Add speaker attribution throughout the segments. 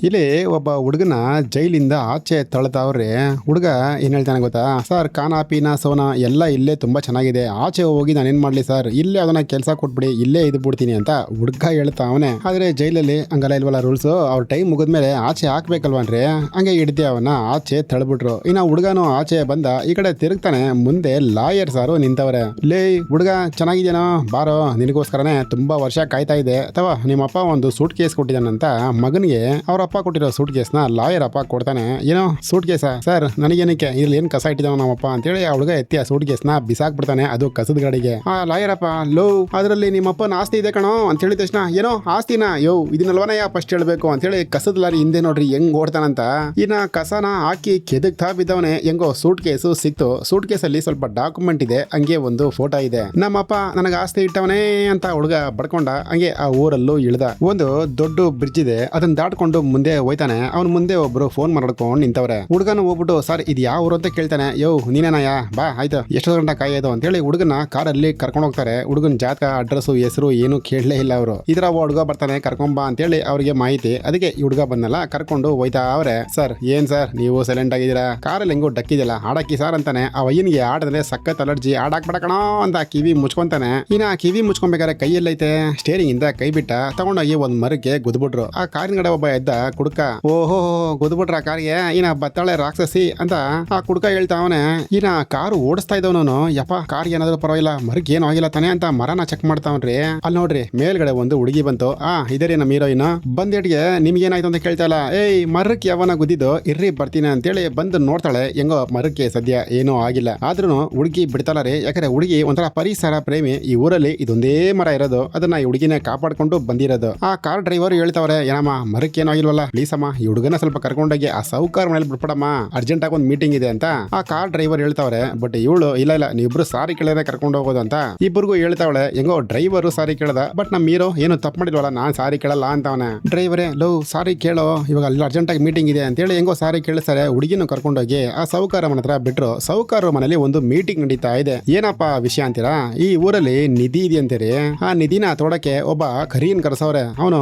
Speaker 1: ಇಲ್ಲಿ ಒಬ್ಬ ಹುಡುಗನ ಜೈಲಿಂದ ಆಚೆ ತಳ್ತಾವ್ರಿ. ಹುಡುಗ ಏನ್ ಹೇಳ್ತಾನೆ ಗೊತ್ತಾ, ಸರ್ ಖಾನಾ ಪೀನಾ ಸೋನಾ ಎಲ್ಲ ಇಲ್ಲೇ ತುಂಬಾ ಚೆನ್ನಾಗಿದೆ, ಆಚೆ ಹೋಗಿ ನಾನೇನ್ ಮಾಡ್ಲಿ ಸರ್, ಇಲ್ಲೇ ಅದನ್ನ ಕೆಲಸ ಕೊಟ್ಬಿಡಿ, ಇಲ್ಲೇ ಇದು ಬಿಡ್ತೀನಿ ಅಂತ ಹುಡುಗ ಹೇಳ್ತಾ ಅವನೇ. ಆದ್ರೆ ಜೈಲಲ್ಲಿ ಹಂಗಲ್ಲ ಇಲ್ವಲ್ಲ ರೂಲ್ಸ್, ಅವ್ರ ಟೈಮ್ ಮುಗಿದ್ಮೇಲೆ ಆಚೆ ಹಾಕ್ಬೇಕಲ್ವನ್ರಿ, ಹಂಗೆ ಹಿಡ್ದಿ ಅವನ್ನ ಆಚೆ ತಳ್ಬಿಟ್ರು. ಇನ್ನ ಹುಡುಗನು ಆಚೆ ಬಂದ ಈ ಕಡೆ ತಿರುಗ್ತಾನೆ, ಮುಂದೆ ಲಾಯರ್ ಸಾರು ನಿಂತವ್ರೆ. ಲೇ ಹುಡುಗ ಚೆನ್ನಾಗಿದೇನೋ, ಬಾರೋ ನಿನಗೋಸ್ಕರನೇ ತುಂಬಾ ವರ್ಷ ಕಾಯ್ತಾ ಇದೆ, ಅಥವಾ ನಿಮ್ಮಪ್ಪ ಒಂದು ಸೂಟ್ ಕೇಸ್ ಕೊಟ್ಟಿದ್ದಾನಂತ ಮಗನಿಗೆ ಅವ್ರ ಅಪ್ಪ ಕೊಟ್ಟಿರೋ ಸೂಟ್ ಕೇಸ್ನ ಲಾಯರ್ ಅಪ್ಪ ಕೊಡ್ತಾನೆ. ಏನೋ ಸೂಟ್ ಕೇಸ ಸರ್, ನನಗೇನಕ್ಕೆ ಇಲ್ಲಿ ಏನ್ ಕಸ ಇಟ್ಟಿದ್ದಾವ ನಮ್ಮಪ್ಪ ಅಂತೇಳಿ ಆ ಹುಡುಗ ಎತ್ತಿ ಆ ಸೂಟ್ ಕೇಸ್ನ ಬಿಸಾಕ್ಬಿಡ್ತಾನೆ, ಅದು ಕಸದ ಗಾಡಿಗೆ. ಆ ಲಾಯರ್ ಅಪ್ಪ, ಲೋ ಅದರಲ್ಲಿ ನಿಮ್ಮಪ್ಪನ ಆಸ್ತಿ ಇದೆ ಕಣೋ ಅಂತ ಹೇಳಿದ ತಕ್ಷಣ, ಏನೋ ಆಸ್ತಿನ, ಯೋ ಇದನ್ನಲ್ವನಯ್ಯ ಫಸ್ಟ್ ಹೇಳ್ಬೇಕು ಅಂತೇಳಿ ಕಸದ ಲಾರಿ ಹಿಂದೆ ನೋಡ್ರಿ ಹೆಂಗ್ ಓಡ್ತಾನಂತ. ಇನ್ನ ಕಸನ ಹಾಕಿ ಕೆದಕ್ತಾ ಬಿದ್ದವನೆ, ಹೆಂಗೋ ಸೂಟ್ ಕೇಸು ಸಿಕ್ತು. ಸೂಟ್ ಕೇಸಲ್ಲಿ ಸ್ವಲ್ಪ ಡಾಕ್ಯುಮೆಂಟ್ ಇದೆ, ಹಂಗೆ ಒಂದು ಫೋಟೋ ಇದೆ. ನಮ್ಮಪ್ಪ ನನಗೆ ಆಸ್ತಿ ಇಟ್ಟವನೇ ಅಂತ ಹುಡುಗ ಬಡ್ಕೊಂಡ ಹಂಗೆ ಆ ಊರಲ್ಲೂ ಇಳ್ದ. ಒಂದು ದೊಡ್ಡ ಬ್ರಿಡ್ಜ್ ಇದೆ, ಅದನ್ನ ದಾಟ್ಕೊಂಡು ಮುಂದೆ ಹೋಯ್ತಾನೆ. ಅವ್ನ ಮುಂದೆ ಒಬ್ರು ಫೋನ್ ಮಾಡ್ಕೊಂಡು ನಿಂತವ್ರೆ. ಹುಡುಗನ ಹೋಗ್ಬಿಟ್ಟು, ಸರ್ ಇದು ಯಾವ ಊರು ಅಂತ ಕೇಳ್ತಾನೆ. ಯೋ ನೀನೇನಯ್ಯ, ಬಾ ಆಯ್ತು ಎಷ್ಟು ಗಂಟೆ ಕಾಯೋದು ಅಂತೇಳಿ ಹುಡುಗನ ಕಾರಲ್ಲಿ ಕರ್ಕೊಂಡು ಹೋಗ್ತಾರೆ. ಹುಡುಗನ ಜಾತಕ ಅಡ್ರೆಸ್ ಹೆಸರು ಏನು ಕೇಳಲೇ ಇಲ್ಲ ಅವರು. ಇದ್ರ ಹುಡುಗ ಬರ್ತಾನೆ, ಕರ್ಕೊಂಬ ಅಂತೇಳಿ ಅವ್ರಿಗೆ ಮಾಹಿತಿ. ಅದಕ್ಕೆ ಈ ಹುಡುಗ ಬಂದಲ್ಲ ಕರ್ಕೊಂಡು ಹೋಯ್ತಾ ಅವ್ರೆ. ಸರ್ ಏನ್ ಸರ್ ನೀವು ಸೈಲೆಂಟ್ ಆಗಿದ್ದೀರಾ, ಕಾರಲ್ಲಿ ಹೆಂಗೋ ಡಕ್ಕಿದಿಲ್ಲ, ಹಾಡಾಕಿ ಸರ್ ಅಂತಾನೆ. ಆ ವಯ್ಯನ್ಗೆ ಆಡದ್ರೆ ಸಖತ್ ಅಲರ್ಜಿ, ಹಾಡಾಕ್ಬೇಡ ಕಣೋ ಅಂತ ಕಿವಿ ಮುಚ್ಕೊಂತಾನೆ. ಇನ್ನ ಕಿವಿ ಮುಚ್ಕೊಬೇಕಾದ್ರೆ ಕೈಯಲ್ಲೈತೆ ಸ್ಟೇರಿಂಗ್ ಇಂದ ಕೈ ಬಿಟ್ಟ ತಗೊಂಡೋಗಿ ಒಂದ್ ಮರಕ್ಕೆ ಗುದ್ಬಿಟ್ರು. ಆ ಕಾರಿನ ಕಡೆ ಒಬ್ಬ ಎದ್ದ ಕುಡ್ಕ, ಓಹೋ ಗುದ್ಬಿಟ್ರ ಕಾರಿಗೆ, ಇನ್ನ ಬತ್ತಾಳೆ ರಾಕ್ಷಸಿ ಅಂತ ಆ ಕುಡ್ಕ ಹೇಳ್ತಾವನೆ. ಇನ್ನ ಕಾರು ಓಡಿಸ್ತಾ ಇದ್ದವನು, ಯಪ್ಪ ಕಾರ್ ಏನಾದ್ರು ಪರವಾಗಿಲ್ಲ, ಮರಕ್ಕೆ ಏನು ಆಗಿಲ್ಲ ತಾನೆ ಅಂತ ಮರನ ಚೆಕ್ ಮಾಡ್ತಾವನ್ರಿ. ಅಲ್ಲಿ ನೋಡ್ರಿ ಮೇಲ್ಗಡೆ ಒಂದು ಹುಡುಗಿ ಬಂತು. ಇದರಿ ನಮ್ಮ ಹೀರೋಯಿನ್ ಬಂದೇಟ್ಗೆ ನಿಮ್ಗೇನಾಯ್ತು ಅಂತ ಕೇಳ್ತಾಳ. ಏಯ್ ಮರಕ್ಕೆ ಯಾವನ ಗುದ್ದಿದ್ದು, ಇರ್ರಿ ಬರ್ತೀನಿ ಅಂತೇಳಿ ಬಂದು ನೋಡ್ತಾಳೆ. ಹೆಂಗೋ ಮರಕ್ಕೆ ಸದ್ಯ ಏನೂ ಆಗಿಲ್ಲ, ಆದ್ರೂ ಹುಡುಗಿ ಬಿಡ್ತಾಳ ರೀ. ಯಾಕಂದ್ರೆ ಹುಡುಗಿ ಒಂಥರ ಪರಿಸರ ಪ್ರೇಮಿ. ಈ ಊರಲ್ಲಿ ಇದೊಂದೇ ಮರ ಇರೋದು, ಅದನ್ನ ಈ ಹುಡುಗಿನೇ ಕಾಪಾಡ್ಕೊಂಡು ಬಂದಿರೋದು. ಆ ಕಾರ್ ಡ್ರೈವರ್ ಹೇಳ್ತಾವ್ರೆ, ಏನಮ್ಮ ಮರಕ್ಕೆ ಏನೋ ಆಗಿಲ್ವಲ್ಲ, ಪ್ಲೀಸ್ ಅಮ್ಮ ಈ ಹುಡುಗನ ಸ್ವಲ್ಪ ಕರ್ಕೊಂಡೋಗಿ ಆ ಸೌಕಾರ ಮನೇಲಿ ಬಿಟ್ಬಿಡಮ್ಮ, ಅರ್ಜೆಂಟ್ ಆಗಿ ಒಂದು ಮೀಟಿಂಗ್ ಇದೆ ಅಂತ ಆ ಕಾರ್ ಡ್ರೈವರ್ ಹೇಳ್ತಾವ್ರೆ. ಬಟ್ ಇವಳು ಇಲ್ಲ ನೀವಿಬ್ರು ಸಾರಿ ಕೇಳಿದ್ರೆ ಕರ್ಕೊಂಡು ಹೋಗೋದು ಅಂತ ಇಬ್ಬರಿಗೂ ಹೇಳ್ತಾವಳೆ. ಹೆಂಗೋ ಡ್ರೈವರು ಸಾರಿ ಕೇಳದ, ಬಟ್ ನಮ್ಮ ಹೀರೋ ಏನು ತಪ್ಪು ಮಾಡಿಲ್ವಲ್ಲ, ನಾನ್ ಸಾರಿ ಕೇಳಲ್ಲ ಅಂತವನೆ. ಡ್ರೈವರೇ ಲೋ ಸಾರಿ ಕೇಳೋ, ಇವಾಗ ಅಲ್ಲಿ ಅರ್ಜೆಂಟ್ ಆಗಿ ಮೀಟಿಂಗ್ ಇದೆ ಅಂತೇಳಿ ಹೆಂಗೋ ಸಾರಿ ಕೇಳಿಸ್ತಾರೆ. ಹುಡುಗಿನ ಕರ್ಕೊಂಡೋಗಿ ಆ ಸೌಕಾರ ಮನೆ ಹತ್ರ ಬಿಟ್ರು. ಸೌಕಾರ ಮನೇಲಿ ಒಂದು ಮೀಟಿಂಗ್ ನಡೀತಾ ಇದೆ. ಏನಪ್ಪಾ ವಿಷಯ ಅಂತೀರಾ, ಈ ಊರಲ್ಲಿ ನಿಧಿ ಇದೆ ಅಂತೀರಿ. ಆ ನಿಧಿನ ತೋಡಕ್ಕೆ ಒಬ್ಬ ಕರೀನ್ ಕರ್ಸವ್ರೆ. ಅವನು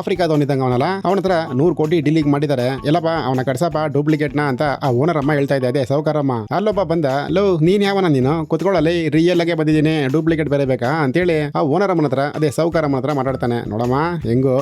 Speaker 1: ಆಫ್ರಿಕಾದವನಿದ್ದಂಗ ಅವನಲ್ಲ, ಅವನ ಹತ್ರ 100 ಕೋಟಿ ಡೀಲಿಂಗ್ ಮಾಡಿದ್ದಾರೆ. ಎಲ್ಲಪ್ಪ ಅವನ ಕಡ್ಸಪ್ಪ ಡೂಪ್ಲಿಕೇಟ್ ನ ಅಂತ ಆ ಓನರ್ ಅಮ್ಮ ಹೇಳ್ತಾ ಇದೆ. ಅದೇ ಸೌಕಾರಮ್ಮ. ಅಲ್ಲೊಬ್ಬ ಬಂದ, ಲೋ ನೀನ್ ಯಾವನ ನೀನು ಕುತ್ಕೊಳ್ಳಲ್ಲಿ, ರಿಯಲ್ ಆಗಿ ಬಂದಿದ್ದೀನಿ, ಡೂಪ್ಲಿಕೇಟ್ ಬೇರೆ ಬೇಕಾ ಅಂತೇಳಿ ಆ ಓನರ್ ಅಮ್ಮನ ಹತ್ರ ಅದೇ ಸೌಕಾರಮ್ಮನ ಹತ್ರ ಮಾತಾಡ್ತಾನೆ. ನೋಡಮ್ಮ ಹೆಂಗೋ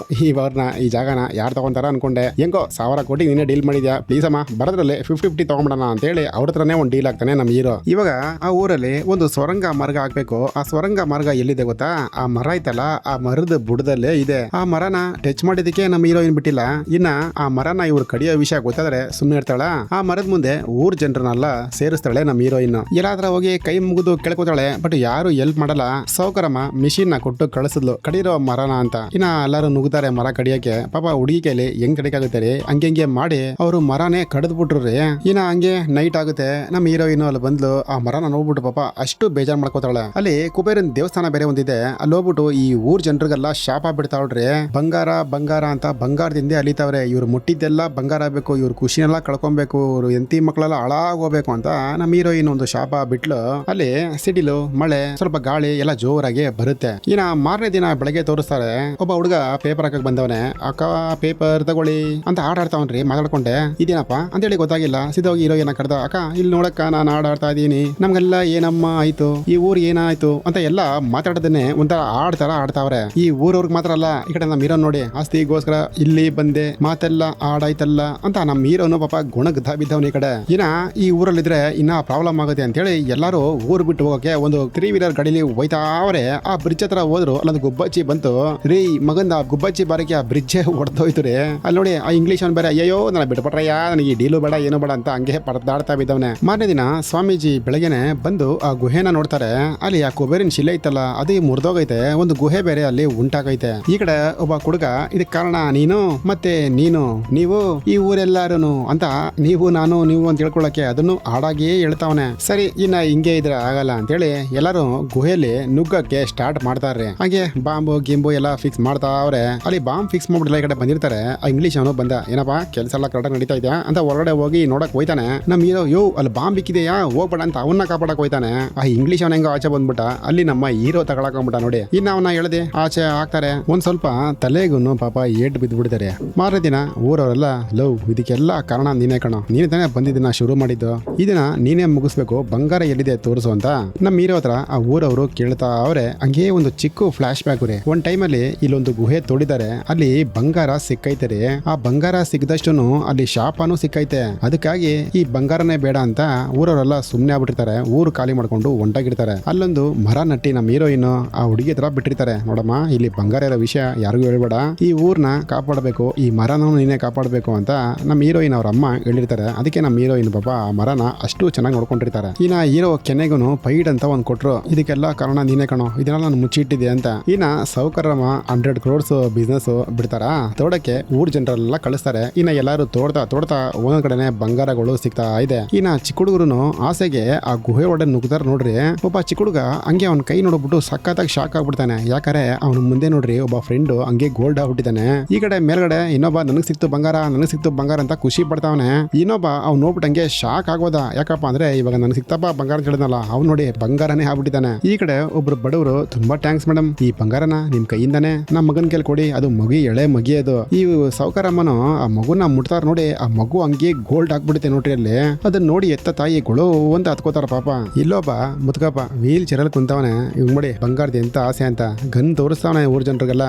Speaker 1: ಈ ಜಾಗನ ಯಾರು ತಗೊಂತಾರ ಅನ್ಕೊಂಡೆ, ಹೆಂಗೋ 1000 ಕೋಟಿ ನೀನೇ ಡೀಲ್ ಮಾಡಿದ್ಯಾ, ಪ್ಲೀಸ್ ಅಮ್ಮ ಬರೋದ್ರಲ್ಲಿ 50-50 ತಗೊಂಬಿಡೋಣ ಅಂತೇಳಿ ಅವ್ರ ಹತ್ರನೇ ಒಂದು ಡೀಲ್ ಆಗ್ತಾನೆ ನಮ್ಮ ಹೀರೋ. ಇವಾಗ ಆ ಊರಲ್ಲಿ ಒಂದು ಸೊರಂಗ ಮಾರ್ಗ ಹಾಕ್ಬೇಕು. ಆ ಸೊರಂಗ ಮಾರ್ಗ ಎಲ್ಲಿದೆ ಗೊತ್ತಾ, ಆ ಮರ ಐತಲ್ಲ ಆ ಮರದ ಬುಡದಲ್ಲೇ ಇದೆ. ಆ ಮರನ ಟಚ್ ಮಾಡಿದಕ್ಕೆ ನಮ್ಮ ಹೀರೋಯಿನ್ ಬಿಟ್ಟಿಲ್ಲ. ಇನ್ನ ಆ ಮರನ ಇವ್ರು ಕಡಿಯೋ ವಿಷಯ ಗೊತ್ತಾದ್ರೆ ಸುಮ್ಮನೆ ಇರ್ತಾಳ. ಆ ಮರದ ಮುಂದೆ ಊರ್ ಜನರನ್ನೆಲ್ಲ ಸೇರಿಸ್ತಾಳೆ ನಮ್ಮ ಹೀರೋಯಿನ್. ಎಲ್ಲಾದ್ರ ಹೋಗಿ ಕೈ ಮುಗಿದು ಕೇಳ್ಕೊತಾಳೆ, ಬಟ್ ಯಾರು ಹೆಲ್ಪ್ ಮಾಡಲ್ಲ. ಸೌಕರಮ್ಮ ಮಿಷಿನ್ ನ ಕೊಟ್ಟು ಕಳಿಸಿದ್ಲು ಕಡಿರೋ ಮರನ ಅಂತ. ಇನ್ನ ಎಲ್ಲಾರು ನುಗ್ತಾರೆ ಮರ ಕಡಿಯಕ್ಕೆ. ಪಾಪ ಹುಡುಗಿ ಕೈಲಿ ಹೆಂಗ್ ಕಡಿಕಾಗುತ್ತೆ ರೀ, ಹಂಗೆ ಮಾಡಿ ಅವರು ಮರನೇ ಕಡಿದ್ ಬಿಟ್ರು ರೀ. ಇನ್ನ ಹಂಗೆ ನೈಟ್ ಆಗುತ್ತೆ. ನಮ್ಮ ಹೀರೋಯಿನ್ ಅಲ್ಲಿ ಬಂದ್ಲು. ಆ ಮರನ ನೋಡ್ಬಿಟ್ಟು ಪಾಪ ಅಷ್ಟು ಬೇಜಾರ್ ಮಾಡ್ಕೋತಾಳೆ. ಅಲ್ಲಿ ಕುಬೇರನ್ ದೇವಸ್ಥಾನ ಬೇರೆ ಒಂದಿದೆ, ಅಲ್ಲಿ ಹೋಗ್ಬಿಟ್ಟು ಈ ಊರ್ ಜನರಿಗೆಲ್ಲ ಶಾಪ ಬಿಡ್ತಾವ್ರಿ. ಬಂಗಾರ ಅಂತ ಬಂಗಾರದಿಂದ ಅಲಿತಾವ್ರೆ. ಇವ್ರು ಮುಟ್ಟಿದ್ದೆಲ್ಲ ಬಂಗಾರ ಆಗ್ಬೇಕು, ಇವ್ರ ಖುಷಿನೆಲ್ಲ ಕಳ್ಕೊಬೇಕು, ಇವ್ರು ಎಂತಿ ಮಕ್ಕಳೆಲ್ಲ ಹಾಳಾಗೋಗ್ಬೇಕು ಅಂತ ನಮ್ಮ ಹೀರೋಯಿನ್ ಒಂದು ಶಾಪ ಬಿಟ್ಲು. ಅಲ್ಲಿ ಸಿಡಿಲು ಮಳೆ ಸ್ವಲ್ಪ ಗಾಳಿ ಎಲ್ಲ ಜೋರಾಗಿ ಬರುತ್ತೆ. ಇನ್ನ ಮಾರನೇ ದಿನ ಬೆಳಗ್ಗೆ ತೋರಿಸ್ತಾರೆ. ಒಬ್ಬ ಹುಡುಗ ಪೇಪರ್ ಹಾಕಕ್ ಬಂದವನೆ. ಅಕ್ಕ ಪೇಪರ್ ತಗೊಳ್ಳಿ ಅಂತ ಆಟಾಡ್ತಾವನ್ರಿ ಮಾತಾಡ್ಕೊಂಡೆ. ಇದೇನಪ್ಪ ಅಂತೇಳಿ ಗೊತ್ತಾಗಿಲ್ಲ. ಸಿದ್ಧವಾಗಿ ಹೀರೋಯಿನ್ ಕರೆದ, ಅಕ್ಕ ಇಲ್ಲಿ ನೋಡಕ್ಕ ನಾನು ಆಟಾಡ್ತಾ ಇದೀನಿ, ನಮ್ಗೆಲ್ಲ ಏನಮ್ಮ ಆಯ್ತು, ಈ ಊರ್ ಏನಾಯ್ತು ಅಂತ ಎಲ್ಲ ಮಾತಾಡೋದನ್ನೇ ಒಂಥರ ಆಡ್ತಾರ ಆಡ್ತಾವ್ರೆ. ಈ ಊರವ್ರಿಗೆ ಮಾತ್ರ ಅಲ್ಲ, ಈ ಕಡೆ ನಮ್ಮ ಹೀರೋ ನೋಡಿ ಆಸ್ತಿಗೋಸ್ಕರ ಇಲ್ಲಿ ಬಂದೆ, ಮಾತೆಲ್ಲ ಆಡಾಯ್ತಲ್ಲ ಅಂತ ನಮ್ಮ ಹೀರೋನು ಪಾಪ ಗುಣಗ್ಧ ಬಿದ್ದವನ ಈ ಕಡೆ. ಇನ್ನ ಈ ಊರಲ್ಲಿದ್ರೆ ಇನ್ನ ಪ್ರಾಬ್ಲಮ್ ಆಗುತ್ತೆ ಅಂತೇಳಿ ಎಲ್ಲಾರು ಊರ್ ಬಿಟ್ಟು ಹೋಗಕ್ಕೆ ಒಂದು 3 ವೀಲರ್ ಗಾಡಿಲಿ ಹೋಯ್ತಾವ್ರೆ. ಆ ಬ್ರಿಡ್ಜ್ ಹತ್ರ ಹೋದ್ರು, ಅಲ್ಲೊಂದು ಗುಬ್ಬಚ್ಚಿ ಬಂತು ರೀ. ಮಗಂದ ಗುಬ್ಬಚ್ಚಿ ಬಾರಕ್ಕೆ ಆ ಬ್ರಿಡ್ಜ್ ಹೊಡೆದೋಯ್ತು ರೀ. ಅಲ್ಲಿ ನೋಡಿ ಆ ಇಂಗ್ಲಿಷ್ ಅವನ್ ಬೇರೆ, ಅಯ್ಯೋ ನನ್ನ ಬಿಟ್ಬಿಟ್ರಯ್ಯ, ನನಗೆ ಡೀಲು ಬೇಡ ಏನು ಬೇಡ ಅಂತ ಹಂಗೆ ಪರದಾಡ್ತಾ ಬಿದ್ದವನೆ. ಮಾರನೇ ದಿನ ಸ್ವಾಮೀಜಿ ಬೆಳಗ್ಗೆನೆ ಬಂದು ಆ ಗುಹೆನ ನೋಡ್ತಾರೆ. ಅಲ್ಲಿ ಆ ಕುಬೇರಿನ ಶಿಲೆ ಇತ್ತಲ್ಲ ಅದು ಮುರಿದೋಗೈತೆ, ಒಂದು ಗುಹೆ ಬೇರೆ ಅಲ್ಲಿ ಉಂಟಾಗೈತೆ. ಈ ಕಡೆ ಒಬ್ಬ ಹುಡುಗ, ಇದಕ್ಕೆ ಕಾರಣ ನೀನು ಮತ್ತೆ ನೀನು, ನೀವು ಈ ಊರೆಲ್ಲಾರು ಅಂತ ನೀವು ನಾನು ನೀವು ಅಂತ ಹೇಳ್ಕೊಳಕ್ಕೆ ಅದನ್ನು ಹಾಡಾಗಿಯೇ ಹೇಳ್ತಾವನೆ. ಸರಿ ಇನ್ನ ಹಿಂಗೆ ಇದ್ರೆ ಆಗಲ್ಲ ಅಂತೇಳಿ ಎಲ್ಲಾರು ಗುಹೆಯಲ್ಲಿ ನುಗ್ಗಕ್ಕೆ ಸ್ಟಾರ್ಟ್ ಮಾಡ್ತಾರೆ. ಹಾಗೆ ಬಾಂಬು ಗಿಂಬು ಎಲ್ಲ ಫಿಕ್ಸ್ ಮಾಡ್ತಾವ್ರೆ. ಅಲ್ಲಿ ಬಾಂಬ್ ಫಿಕ್ಸ್ ಮಾಡ್ಬಿಡಲ್ಲ ಈ ಕಡೆ ಬಂದಿರ್ತಾರೆ. ಆ ಇಂಗ್ಲಿಷ್ ಅವನು ಬಂದ, ಏನಪ್ಪಾ ಕೆಲಸ ಎಲ್ಲ ಕರೆಕ್ಟಾಗಿ ನಡೀತಾ ಇದೆಯಾ ಅಂತ ಹೊರಗಡೆ ಹೋಗಿ ನೋಡಕ್ ಹೋಯ್ತಾನೆ. ನಮ್ ಹೀರೋ, ಯೋ ಅಲ್ಲಿ ಬಾಂಬ್ ಇಕ್ಕಿದೆಯಾ ಹೋಗ್ಬೇಡ ಅಂತ ಅವನ್ನ ಕಾಪಾಡಕ್ ಹೋಯ್ತಾನೆ. ಆ ಇಂಗ್ಲಿಷ್ ಅವನ ಹೆಂಗ ಆಚೆ ಬಂದ್ಬಿಟ್ಟ, ಅಲ್ಲಿ ನಮ್ಮ ಹೀರೋ ತಗೊಳಕೊಂಡ್ಬಿಟ್ಟ ನೋಡಿ. ಇನ್ನ ಅವನ ಹೇಳ್ದೆ ಆಚೆ ಹಾಕ್ತಾರೆ. ಒಂದ್ ಸ್ವಲ್ಪ ತಲೆಗೂ ಪಾಪ ಏಟ್ ಬಿದ್ದ್ಬಿಡ್ತಾರೆ. ಮಾರನೇ ದಿನ ಊರವರೆಲ್ಲ ಲವ್ ಇದಕ್ಕೆಲ್ಲ ಕಾರಣ ನೀನೇ ಕಣೋ, ನೀನೇ ತಾನೇ ಬಂದಿದ್ದನ್ನ ಶುರು ಮಾಡಿದ್ದು, ಇದನ್ನ ನೀನೇ ಮುಗಿಸ್ಬೇಕು, ಬಂಗಾರ ಎಲ್ಲಿದೆ ತೋರಿಸು ಅಂತ ನಮ್ಮ ಹೀರೋ ಹತ್ರ ಆ ಊರವರು ಕೇಳ್ತಾ ಅವ್ರೆ. ಹಂಗೆ ಒಂದು ಚಿಕ್ಕ ಫ್ಲಾಶ್ ಬ್ಯಾಕ್ ರೀ. ಒಂದ್ ಟೈಮಲ್ಲಿ ಇಲ್ಲೊಂದು ಗುಹೆ ತೋಡಿದ್ದಾರೆ, ಅಲ್ಲಿ ಬಂಗಾರ ಸಿಕ್ಕೈತೆ ರೀ. ಆ ಬಂಗಾರ ಸಿಕ್ಕದಷ್ಟು ಅಲ್ಲಿ ಶಾಪನೂ ಸಿಕ್ಕೈತೆ. ಅದಕ್ಕಾಗಿ ಈ ಬಂಗಾರನೇ ಬೇಡ ಅಂತ ಊರವರೆಲ್ಲ ಸುಮ್ನೆ ಆಗ್ಬಿಟ್ಟಿರ್ತಾರೆ, ಊರು ಖಾಲಿ ಮಾಡ್ಕೊಂಡು ಹೊಂಟಾಗಿರ್ತಾರೆ. ಅಲ್ಲೊಂದು ಮರ ನಟ್ಟಿ ನಮ್ಮ ಹೀರೋಯಿನ್ ಆ ಹುಡುಗಿ ಹತ್ರ ಬಿಟ್ಟಿರ್ತಾರೆ, ನೋಡಮ್ಮ ಇಲ್ಲಿ ಬಂಗಾರ ಇರೋ ವಿಷಯ ಯಾರಿಗೂ ಹೇಳ್ಬೇಡ, ಈ ಊರ್ನ ಕಾಪಾಡಬೇಕು, ಈ ಮರನ ನೀನೇ ಕಾಪಾಡಬೇಕು ಅಂತ ನಮ್ಮ ಹೀರೋಯಿನ್ ಅವ್ರ ಅಮ್ಮ ಹೇಳಿರ್ತಾರೆ. ಅದಕ್ಕೆ ನಮ್ಮ ಹೀರೋಯಿನ್ ಪಾಪ ಆ ಮರನ ಅಷ್ಟು ಚೆನ್ನಾಗಿ ನೋಡ್ಕೊಂಡಿರ್ತಾರೆ. ಇನ್ನ ಹೀರೋ ಕೆನೆಗೂ ಪೈಡ್ ಅಂತ ಒಂದ್ ಕೊಟ್ರು, ಇದಕ್ಕೆಲ್ಲ ಕಾರಣ ನೀನೇ ಕಣೋ, ಇದನ್ನೆಲ್ಲ ನಾನು ಮುಚ್ಚಿಟ್ಟಿದ್ದೆ ಅಂತ. ಇನ್ನ ಸೌಕರ್ಯಮ್ಮ 100 crores ಬಿಸ್ನೆಸ್ ಬಿಡ್ತಾರ, ತೋಡಕ್ಕೆ ಊರ್ ಜನರೆಲ್ಲ ಕಳಿಸ್ತಾರೆ. ಇನ್ನ ಎಲ್ಲಾರು ತೋಡ್ತಾ ಒಂದೊಂದ್ ಕಡೆನೆ ಬಂಗಾರಗಳು ಸಿಗ್ತಾ ಇದೆ. ಇನ್ನ ಚಿಕ್ಕ ಹುಡುಗರು ಆಸೆಗೆ ಆ ಗುಹೆ ಒಡೆ ನುಗ್ತಾರ ನೋಡ್ರಿ. ಒಬ್ಬ ಚಿಕ್ಕ ಹುಡುಗ ಹಂಗೆ ಅವ್ನ ಕೈ ನೋಡ್ಬಿಟ್ಟು ಸಖತ್ತಾಗಿ ಶಾಕ್ ಆಗ್ಬಿಡ್ತಾನೆ. ಯಾಕಂದ್ರೆ ಅವ್ನ ಮುಂದೆ ನೋಡ್ರಿ ಒಬ್ಬ ಫ್ರೆಂಡ್ ಹಂಗೆ ಗೋಲ್ಡ್ ಆಗ್ಬಿಟ್ಟಿದ್ದಾನೆ. ಈ ಕಡೆ ಮೇಲ್ಗಡೆ ಇನ್ನೊಬ್ಬ ನನಗ್ ಸಿಕ್ತು ಬಂಗಾರ ಅಂತ ಖುಷಿ ಪಡ್ತಾವನೆ. ಇನ್ನೊಬ್ಬ ಅವ್ನು ನೋಡ್ಬಿಟ್ಟು ಹಂಗೆ ಶಾಕ್ ಆಗೋದ. ಯಾಕಪ್ಪ ಅಂದ್ರೆ ಇವಾಗ ನನಗೆ ಸಿಕ್ತಪ್ಪ ಬಂಗಾರ ಅಂತ ಹೇಳಿದ್ನಲ್ಲ, ಅವ್ನು ನೋಡಿ ಬಂಗಾರನೇ ಆಗ್ಬಿಟ್ಟಿದ್ದಾನೆ. ಈ ಕಡೆ ಒಬ್ರು ಬಡವರು ತುಂಬಾ ಥ್ಯಾಂಕ್ಸ್ ಮೇಡಮ್, ಈ ಬಂಗಾರನ ನಿಮ್ ಕೈಯಿಂದಾನೆ ನಮ್ಮ ಮಗನ್ ಕೇಳಿ ಕೊಡಿ, ಅದು ಎಳೆ ಮಗಿ ಅದು. ಈ ಸೌಕರಮ್ಮನು ಆ ಮಗುನ ಮುಟ್ತಾರ ನೋಡಿ, ಆ ಮಗು ಹಂಗೆ ಗೋಲ್ಡ್ ಆಗ್ಬಿಡುತ್ತೆ ನೋಡ್ರಿ. ಅಲ್ಲಿ ಅದನ್ನ ನೋಡಿ ಎತ್ತ ತಾಯಿ ಗೊಳು ಅಂತ ಹತ್ಕೋತಾರ ಪಾಪ. ಇಲ್ಲೊಬ್ಬ ಮುತ್ಕಪ್ಪ ವೀಲ್ ಚೇರಲ್ಲಿ ಕುಂತವನೆ, ಇವ್ ನೋಡಿ ಬಂಗಾರದ ಎಂತ ಆಸೆ ಅಂತ ಗನ್ ತೋರಿಸ್ತಾವನೆ ಊರ್ ಜನರಿಗೆಲ್ಲ.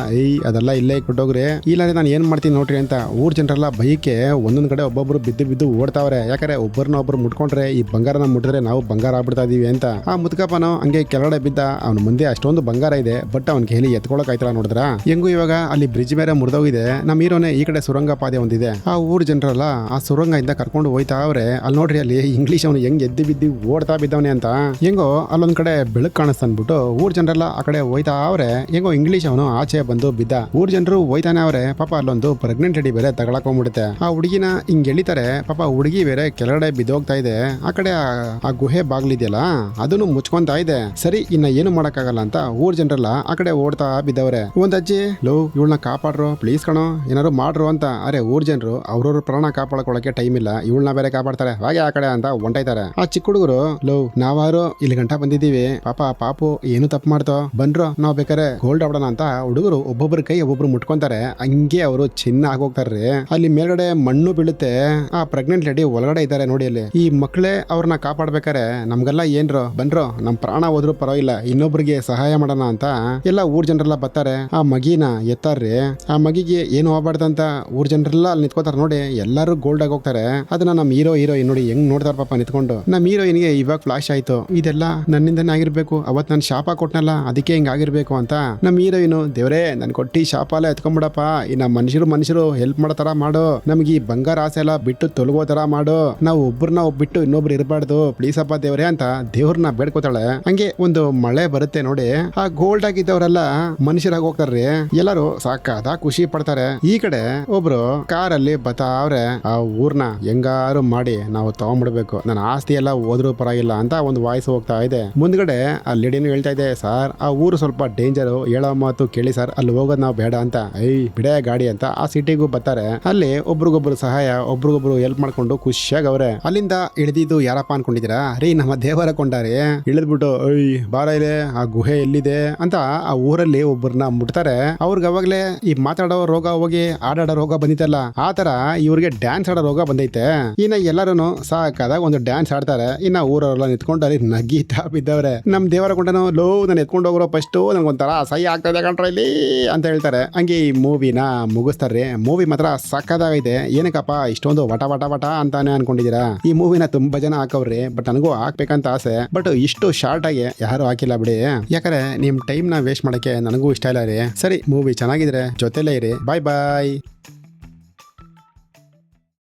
Speaker 1: ಅದೆಲ್ಲ ಇಲ್ಲೇ ಕೊಟ್ಟೋಗ್ರಿ, ಇಲ್ಲಾಂದ್ರೆ ನಾನು ಏನ್ ಮಾಡ್ತೀನಿ ನೋಡ್ರಿ ಅಂತ ಊರ್ ಜನರೆಲ್ಲ ಬೈಕೆ ಒಂದೊಂದ್ ಕಡೆ ಒಬ್ಬೊಬ್ರು ಬಿದ್ದು ಓಡ್ತಾವ್ರೆ. ಯಾಕಂದ್ರೆ ಒಬ್ಬರನ್ನ ಒಬ್ರು ಮುಟ್ಕೊಂಡ್ರೆ ಈ ಬಂಗಾರನ ಮುಟ್ಟಿದ್ರೆ ನಾವು ಬಂಗಾರ ಆಗ್ಬಿಡ್ತಾ ಇದೀವಿ ಅಂತ. ಆ ಮುತ್ಕಪ್ಪನು ಹಂಗೆ ಕೆಳಗಡೆ ಬಿದ್ದ, ಅವ್ನ ಮುಂದೆ ಅಷ್ಟೊಂದು ಬಂಗಾರ ಇದೆ, ಬಟ್ ಅವ್ನ ಕೈಲಿ ಎತ್ಕೊಳಕ್ ಆಯ್ತಲ್ಲ ನೋಡಿದ್ರ. ಹೆಂಗು ಇವಾಗ ಅಲ್ಲಿ ಬ್ರಿಡ್ಜ್ ಬೇರೆ ಮುರಿದೋಗಿದೆ. ನಮ್ಮ ಹೀರೋನೆ ಈ ಕಡೆ ಸುರಂಗ ಪಾದೆ ಒಂದಿದೆ, ಆ ಊರ್ ಜನರೆಲ್ಲ ಆ ಸುರಂಗ ಇಂದ ಕರ್ಕೊಂಡು ಹೋಯ್ತಾ ಅವ್ರೆ. ಅಲ್ಲಿ ನೋಡ್ರಿ ಅಲ್ಲಿ ಇಂಗ್ಲಿಷ್ ಅವನು ಹೆಂಗ್ ಎದ್ದು ಬಿದ್ದು ಓಡ್ತಾ ಬಿದ್ದವನೆ ಅಂತ. ಹೆಂಗೋ ಅಲ್ಲೊಂದ್ ಕಡೆ ಬೆಳಕ್ ಕಾಣಿಸ್ತಾ ಅನ್ಬಿಟ್ಟು ಊರ್ ಜನರೆಲ್ಲ ಆ ಕಡೆ ಹೋಯ್ತಾ ಅವ್ರೆ. ಹೆಂಗೋ ಇಂಗ್ಲಿಷ್ ಅವನು ಆಚೆ ಬಂದು ಬಿದ್ದ. ಊರ್ ಜನರು ಹೋಯ್ತಾನೆ ಅವ್ರೆ. ಪಾಪ ಅಲ್ಲೊಂದು ಪ್ರೆಗ್ನೆಂಟ್ ಲೇಡಿ ಬೇರೆ ತಗೊಳಕೊಂಡ್ಬಿಡುತ್ತೆ. ಆ ಹುಡುಗಿನ ಹಿಂಗ್ ಎಳಿತಾರೆ, ಪಾಪ ಹುಡುಗಿ ಬೇರೆ ಕೆಳಗಡೆ ಬಿದ್ದೋಗ್ತಾ ಇದೆ. ಆ ಕಡೆ ಆ ಗುಹೆ ಬಾಗ್ಲಿದೆಯಲ್ಲ ಅದನ್ನು ಮುಚ್ಕೊಂತಾ ಇದೆ. ಸರಿ ಇನ್ನ ಏನು ಮಾಡಕ್ಕಾಗಲ್ಲ ಅಂತ ಊರ್ ಜನರೆಲ್ಲ ಆ ಕಡೆ ಓಡ್ತಾ ಬಿದ್ದವ್ರೆ. ಒಂದ್ ಅಜ್ಜಿ ಲೋ ಇವಳನ್ನ ಕಾಪಾಡ್ರು ಪ್ಲೀಸ್ ಕಣೋ, ಏನಾರು ಮಾಡ್ರು ಅಂತ. ಅರೆ ಊರ್ ಜನರು ಅವ್ರವ್ರ ಪ್ರಾಣ ಕಾಪಾಡ್ಕೊಳಕ್ಕೆ ಟೈಮ್ ಇಲ್ಲ, ಇವಳನ್ನ ಬೇರೆ ಕಾಪಾಡ್ತಾರೆ ಹಾಗೆ ಆ ಕಡೆ ಅಂತ ಹೊಂಟೈತಾರೆ. ಆ ಚಿಕ್ಕ ಹುಡುಗರು ಲೋ ನಾವಾರು ಇಲ್ಲಿ ಗಂಟ ಬಂದಿದ್ದೀವಿ, ಪಾಪು ಏನು ತಪ್ಪು ಮಾಡ್ತೋ ಬನ್ರೋ, ನಾವ್ ಬೇಕಾರೆ ಗೋಲ್ಡ್ ಆಡೋಣ ಅಂತ ಹುಡುಗರು ಒಬ್ಬೊಬ್ರ ಕೈ ಒಬ್ಬೊಬ್ರು ಮುಟ್ಕೊಂತಾರೆ. ಹಂಗೆ ಅವರು ಚಿನ್ನ ಆಗೋಗ್ತಾರ್ರಿ. ಅಲ್ಲಿ ಮೇಲ್ಗಡೆ ಮಣ್ಣು ಬೀಳುತ್ತೆ. ಆ ಪ್ರೆಗ್ನೆಂಟ್ ಲೇಡಿ ಒಳಗಡೆ ಇದ್ದಾರೆ ನೋಡಿ. ಅಲ್ಲಿ ಈ ಮಕ್ಕಳೇ ಅವ್ರನ್ನ ಕಾಪಾಡ್ಬೇಕಾರೆ ನಮ್ಗೆಲ್ಲ ಏನ್ರೋ ಬನ್ರೋ, ನಮ್ ಪ್ರಾಣ ಹೋದ್ರು ಪರವಾಗಿಲ್ಲ, ಇನ್ನೊಬ್ರಿಗೆ ಸಹಾಯ ಮಾಡೋಣ ಅಂತ ಎಲ್ಲ ಊರ್ ಜನರೆಲ್ಲ ಬರ್ತಾರೆ. ಆ ಮಗಿನ ಎತ್ತಾರ್ರಿ. ಆ ಮಗಿಗೆ ಏನು ಹೋಗ್ಬಾರ್ದಂತ ಊರ್ ಜನರೆಲ್ಲ ಅಲ್ಲಿ ನಿಂತ್ಕೋತಾರ ನೋಡಿ. ಎಲ್ಲರೂ ಗೋಲ್ಡ್ ಆಗಿ ಹೋಗ್ತಾರೆ. ಅದನ್ನ ನಮ್ ಹೀರೋಯಿನ್ ನೋಡಿ ಹೆಂಗ್ ನೋಡ್ತಾರ ಪಾಪ ನಿಂತ್ಕೊಂಡು. ನಮ್ ಹೀರೋಯಿನ್ಗೆ ಇವಾಗ ಫ್ಲಾಶ್ ಆಯ್ತು, ಇದೆಲ್ಲ ನನ್ನಿಂದನೇ ಆಗಿರ್ಬೇಕು, ಅವತ್ ನಾನು ಶಾಪ ಕೊಟ್ನಲ್ಲ ಅದಕ್ಕೆ ಹಿಂಗ್ ಆಗಿರ್ಬೇಕು ಅಂತ. ನಮ್ ಹೀರೋಯಿನ್ ದೇವ್ರೇ ನನ್ ಕೊಟ್ಟಿ ಶಾಪ ಎಲ್ಲ ಎತ್ಕೊಂಡ್ಬಿಡಪ್ಪ, ಇನ್ನ ಮನುಷ್ಯರು ಹೆಲ್ಪ್ ಮಾಡೋ ತರ ಮಾಡು, ನಮ್ಗೆ ಈ ಬಂಗಾರ ಆಸೆ ಎಲ್ಲ ಬಿಟ್ಟು ತೊಲಗೋ ತರ ಮಾಡು, ನಾವು ಒಬ್ಬರನ್ನ ಒಬ್ಬಿಟ್ಟು ಇನ್ನೊಬ್ರು ಇರಬಾರ್ದು ಪ್ಲೀಸ್ ಅಪ್ಪ ದೇವ್ರೆ ಅಂತ ದೇವ್ರನ್ನ ಬೇಡ್ಕೋತಾಳೆ. ಹಂಗೆ ಒಂದು ಮಳೆ ಬರುತ್ತೆ ನೋಡಿ. ಆ ಗೋಲ್ಡ್ ಆಗಿದ್ದವರೆಲ್ಲ ಮನುಷ್ಯರಾಗಿ ಹೋಗ್ತಾರ್ರಿ. ಎಲ್ಲರೂ ಸಾಕಾದ ಖುಷಿ ಪಡ್ತಾರೆ. ಈ ಕಡೆ ಒಬ್ರು ಕಾರಲ್ಲಿ ಬತಾವ್ರೆ, ಆ ಊರ್ನ ಹೆಂಗಾರು ಮಾಡಿ ನಾವು ತಗೊಂಡ್ಬಿಡ್ಬೇಕು, ನನ್ನ ಆಸ್ತಿ ಎಲ್ಲ ಹೋದ್ರು ಪರವಾಗಿಲ್ಲ ಅಂತ ಒಂದು ವಾಯ್ಸ್ ಹೋಗ್ತಾ ಇದೆ. ಮುಂದ್ಗಡೆ ಆ ಲೇಡಿನೂ ಹೇಳ್ತಾ ಇದೆ, ಸರ್ ಆ ಊರು ಸ್ವಲ್ಪ ಡೇಂಜರು, ಹೇಳೋ ಮಾತು ಕೇಳಿ ಸರ್, ಅಲ್ಲಿ ಹೋಗೋದು ನಾವು ಬೇಡ ಅಂತ. ಬಿಡೇ ಗಾಡಿ ಅಂತ ಆ ಸಿಟಿಗೂ ಬರ್ತಾರೆ. ಅಲ್ಲಿ ಒಬ್ರಿಗೊಬ್ರು ಸಹಾಯ, ಒಬ್ರಿಗೊಬ್ರು ಹೆಲ್ಪ್ ಮಾಡ್ಕೊಂಡು ಖುಷಿಯಾಗಿ ಅವ್ರೆ. ಅಲ್ಲಿಂದ ಇಳಿದಿದ್ದು ಯಾರಪ್ಪ ಅನ್ಕೊಂಡಿದ್ದೀರಾ? ರೀ ನಮ್ಮ ದೇವರ ಕೊಂಡಾರಿ. ಇಳಿದ್ಬಿಟ್ಟು ಬಾರ ಇದೆ ಆ ಗುಹೆ ಎಲ್ಲಿದೆ ಅಂತ ಆ ಊರಲ್ಲಿ ಒಬ್ಬರನ್ನ ಮುಟ್ತಾರೆ. ಅವ್ರಿಗೆ ಅವಾಗ್ಲೇ ಈ ಮಾತಾಡೋ ರೋಗ ಹೋಗಿ ಆಡಾಡೋ ರೋಗ ಬಂದಿತ್ತಲ್ಲ, ಆ ತರ ಇವ್ರಿಗೆ ಡ್ಯಾನ್ಸ್ ಆಡೋ ರೋಗ ಬಂದೈತೆ. ಇನ್ನ ಎಲ್ಲರೂ ಸಾಕಾದಾಗ ಒಂದು ಡ್ಯಾನ್ಸ್ ಆಡ್ತಾರೆ. ಇನ್ನ ಊರವರೆಲ್ಲ ನಿಂತ್ಕೊಂಡು ಅಲ್ಲಿ ನಗೀತಾ ಬಿದ್ದವ್ರೆ. ನಮ್ ದೇವರ ಕೊಂಡನು ಲೋ ನಾನು ಎತ್ಕೊಂಡು ಹೋಗ್ರೋ ಫಸ್ಟ್ ನಂಗೊಂಥರ ಸಹಿ ಆಗ್ತದೆ ಕಂಡ್ರ ಇಲ್ಲಿ ಅಂತ ಹೇಳ್ತಾರೆ. ಹಂಗೆ ಈ ಮೂವಿನ ಮುಗಿಸ್ತಾರ್ರಿ. ಮೂವಿ ಮಾತ್ರ ಸಕ್ಕದಾಗೈತೆ. ಏನಕ್ಕಪ್ಪ ಇಷ್ಟೊಂದು ವಟ ಅಂತಾನೆ ಅನ್ಕೊಂಡಿದೀರಾ? ಈ ಮೂವಿನ ತುಂಬಾ ಜನ ಹಾಕವ್ರಿ, ಬಟ್ ನನಗೂ ಹಾಕ್ಬೇಕಂತ ಆಸೆ, ಬಟ್ ಇಷ್ಟು ಶಾರ್ಟ್ ಆಗಿ ಯಾರು ಹಾಕಿಲ್ಲ ಬಿಡಿ. ಯಾಕಂದ್ರೆ ನಿಮ್ ಟೈಮ್ ನ ವೇಸ್ಟ್ ಮಾಡಕ್ಕೆ ನನಗೂ ಇಷ್ಟ ಇಲ್ಲ ರೀ. ಸರಿ ಮೂವಿ ಚೆನ್ನಾಗಿದ್ರೆ ಜೊತೆಲೇ ಇರಿ. ಬಾಯ್.